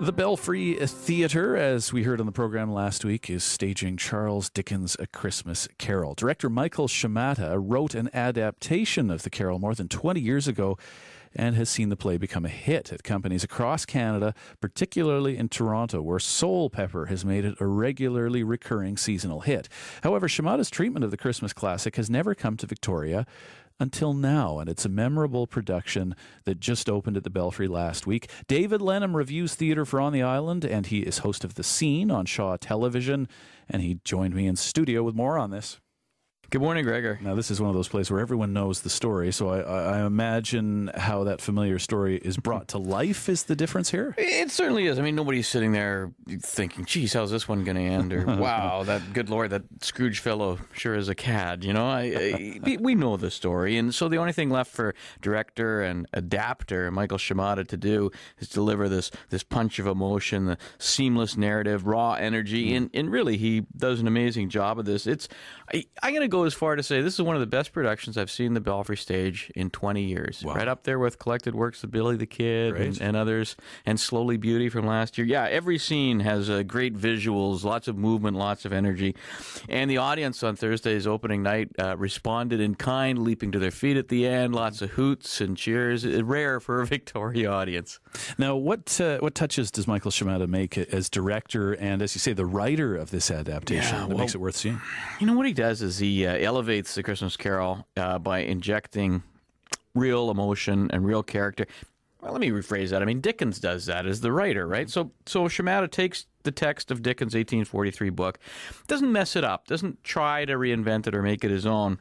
The Belfry Theatre, as we heard on the program last week, is staging Charles Dickens' A Christmas Carol. Director Michael Shimada wrote an adaptation of the carol more than 20 years ago and has seen the play become a hit at companies across Canada, particularly in Toronto, where Soul Pepper has made it a regularly recurring seasonal hit. However, Shimada's treatment of the Christmas classic has never come to Victoria until now, and it's a memorable production that just opened at the Belfry last week. David Lenham reviews theatre for On the Island, and he is host of The Scene on Shaw Television, and he joined me in studio with more on this. Good morning, Gregor. Now, this is one of those places where everyone knows the story, so I imagine how that familiar story is brought to life is the difference here? It certainly is. I mean, nobody's sitting there thinking, geez, how's this one going to end? Or, wow, good Lord, that Scrooge fellow sure is a cad. You know, we know the story. And so the only thing left for director and adapter Michael Shimada to do is deliver this punch of emotion, the seamless narrative, raw energy. And really, he does an amazing job of this. I'm going to go as far to say this is one of the best productions I've seen the Belfry stage in 20 years. Wow. Right up there with collected works of Billy the Kid and others, and Slowly Beauty from last year. Yeah, every scene has great visuals, lots of movement, lots of energy. And the audience on Thursday's opening night responded in kind, leaping to their feet at the end, lots of hoots and cheers. Rare for a Victoria audience. Now, what touches does Michael Shimada make as director and, as you say, the writer of this adaptation that makes it worth seeing? You know, what he does is he elevates the Christmas Carol by injecting real emotion and real character. Well, let me rephrase that. I mean, Dickens does that as the writer, right? So Shimada takes the text of Dickens' 1843 book, doesn't mess it up, doesn't try to reinvent it or make it his own.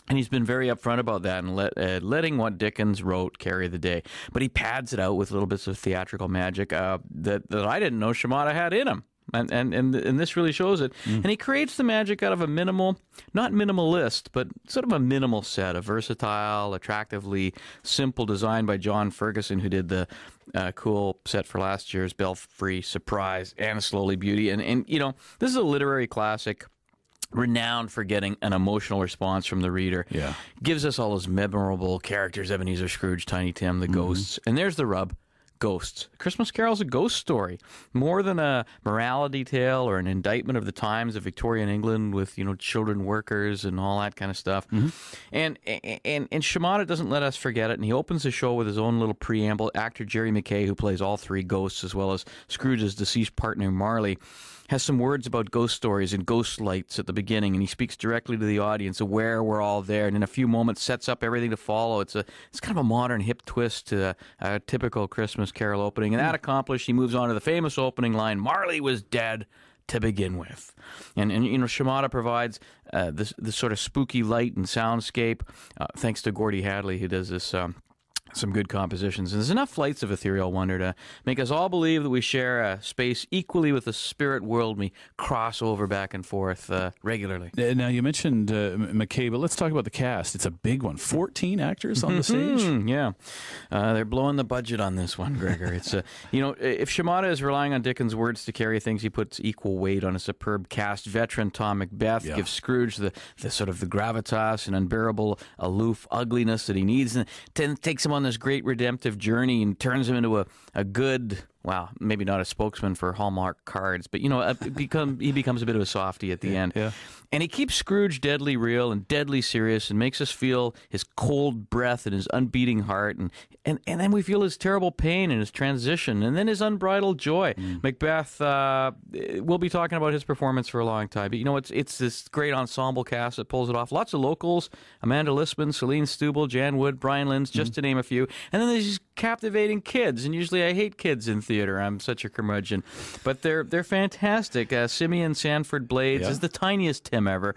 And he's been very upfront about that and letting what Dickens wrote carry the day. But he pads it out with little bits of theatrical magic that I didn't know Shimada had in him. And this really shows it. And he creates the magic out of a minimal, not minimalist, but sort of a minimal set, a versatile, attractively simple design by John Ferguson, who did the cool set for last year's Belfry Surprise and Slowly Beauty. And you know, this is a literary classic, renowned for getting an emotional response from the reader. Yeah. Gives us all those memorable characters, Ebenezer Scrooge, Tiny Tim, the ghosts. And there's the rub. Ghosts. Christmas Carol's a ghost story, more than a morality tale or an indictment of the times of Victorian England with, you know, children workers and all that kind of stuff. And Shimada doesn't let us forget it, and he opens the show with his own little preamble. Actor Jerry McKay, who plays all three ghosts as well as Scrooge's deceased partner Marley, has some words about ghost stories and ghost lights at the beginning, and he speaks directly to the audience, aware we're all there, and in a few moments sets up everything to follow. It's kind of a modern hip twist to a typical Christmas Carol opening, and that accomplished, he moves on to the famous opening line, "Marley was dead to begin with." And you know, Shimada provides this sort of spooky light and soundscape, thanks to Gordie Hadley, who does this some good compositions. And there's enough flights of ethereal wonder to make us all believe that we share a space equally with the spirit world we cross over back and forth regularly. Now, you mentioned McKay, but let's talk about the cast. It's a big one. 14 actors on the stage? Yeah. They're blowing the budget on this one, Gregor. It's you know, if Shimada is relying on Dickens' words to carry things, he puts equal weight on a superb cast. Veteran Tom Macbeth gives Scrooge the sort of the gravitas and unbearable, aloof ugliness that he needs, and takes him on this great redemptive journey and turns him into a good, well, maybe not a spokesman for Hallmark cards, but, you know, he becomes a bit of a softie at the end. Yeah. And he keeps Scrooge deadly real and deadly serious and makes us feel his cold breath and his unbeating heart. And then we feel his terrible pain and his transition and then his unbridled joy. Macbeth, we'll be talking about his performance for a long time. But, you know, it's this great ensemble cast that pulls it off. Lots of locals, Amanda Lisbon, Celine Stubble, Jan Wood, Brian Linz, just to name a few. And then there's these captivating kids. And usually I hate kids in theater. I'm such a curmudgeon. But they're fantastic. Simeon Sanford Blades is the tiniest Tim ever.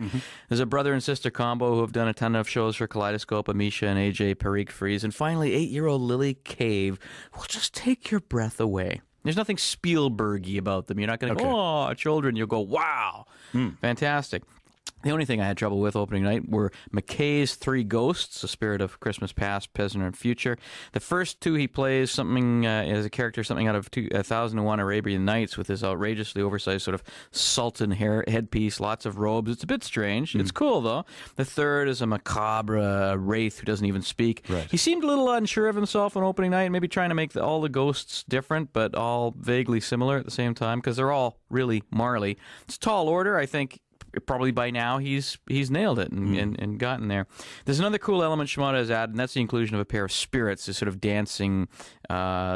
There's a brother and sister combo who have done a ton of shows for Kaleidoscope, Amisha and AJ Parikh Fries. And finally, 8-year-old Lily Cave will just take your breath away. There's nothing Spielberg-y about them. You're not going to go, oh, children. You'll go, wow, fantastic. The only thing I had trouble with opening night were McKay's Three Ghosts, a spirit of Christmas past, present, and future. The first two he plays something as a character, something out of 1001 Arabian Nights with his outrageously oversized sort of sultan headpiece, lots of robes. It's a bit strange. It's cool, though. The third is a macabre wraith who doesn't even speak. Right. He seemed a little unsure of himself on opening night, maybe trying to make all the ghosts different, but all vaguely similar at the same time, because they're all really Marley. It's a tall order, I think. Probably by now he's nailed it and gotten there. There's another cool element Shimada has added, and that's the inclusion of a pair of spirits, the sort of dancing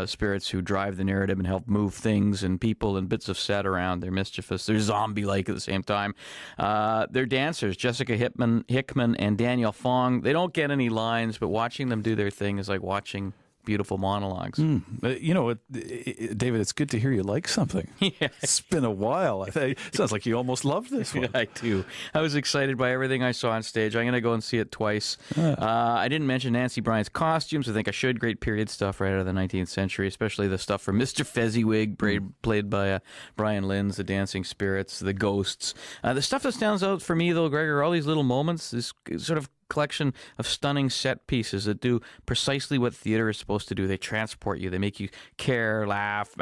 spirits who drive the narrative and help move things and people and bits of set around. They're mischievous. They're zombie-like at the same time. They're dancers, Jessica Hickman and Daniel Fong. They don't get any lines, but watching them do their thing is like watching beautiful monologues. You know, David, it's good to hear you like something. Yeah. It's been a while. It sounds like you almost loved this one. I do. I was excited by everything I saw on stage. I'm going to go and see it twice. I didn't mention Nancy Bryant's costumes. I think I should. Great period stuff right out of the 19th century, especially the stuff from Mr. Fezziwig, played by Brian Lynn's, the dancing spirits, the ghosts. The stuff that stands out for me, though, Gregor, all these little moments, this sort of collection of stunning set pieces that do precisely what theater is supposed to do. They transport you. They make you care, laugh.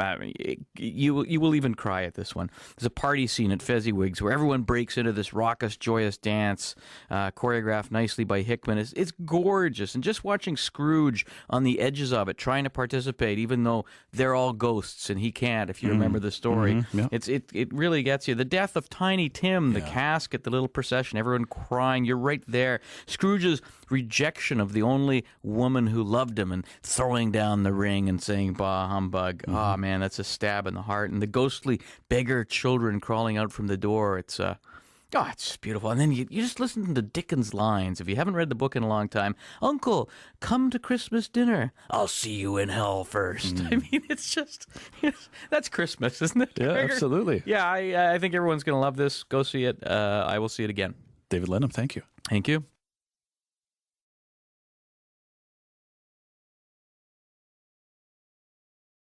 You will even cry at this one. There's a party scene at Fezziwig's where everyone breaks into this raucous, joyous dance, choreographed nicely by Hickman. It's gorgeous. And just watching Scrooge on the edges of it, trying to participate, even though they're all ghosts and he can't, if you remember the story. Yeah. It really gets you. The death of Tiny Tim, the casket, the little procession, everyone crying. You're right there. Scrooge's rejection of the only woman who loved him and throwing down the ring and saying, bah, humbug. Oh, man, that's a stab in the heart. And the ghostly beggar children crawling out from the door. It's it's beautiful. And then you just listen to Dickens' lines. If you haven't read the book in a long time, Uncle, come to Christmas dinner. I'll see you in hell first. I mean, it's just, that's Christmas, isn't it? Yeah, Gregor? absolutely. Yeah, I think everyone's going to love this. Go see it. I will see it again. David Lenham, thank you. Thank you.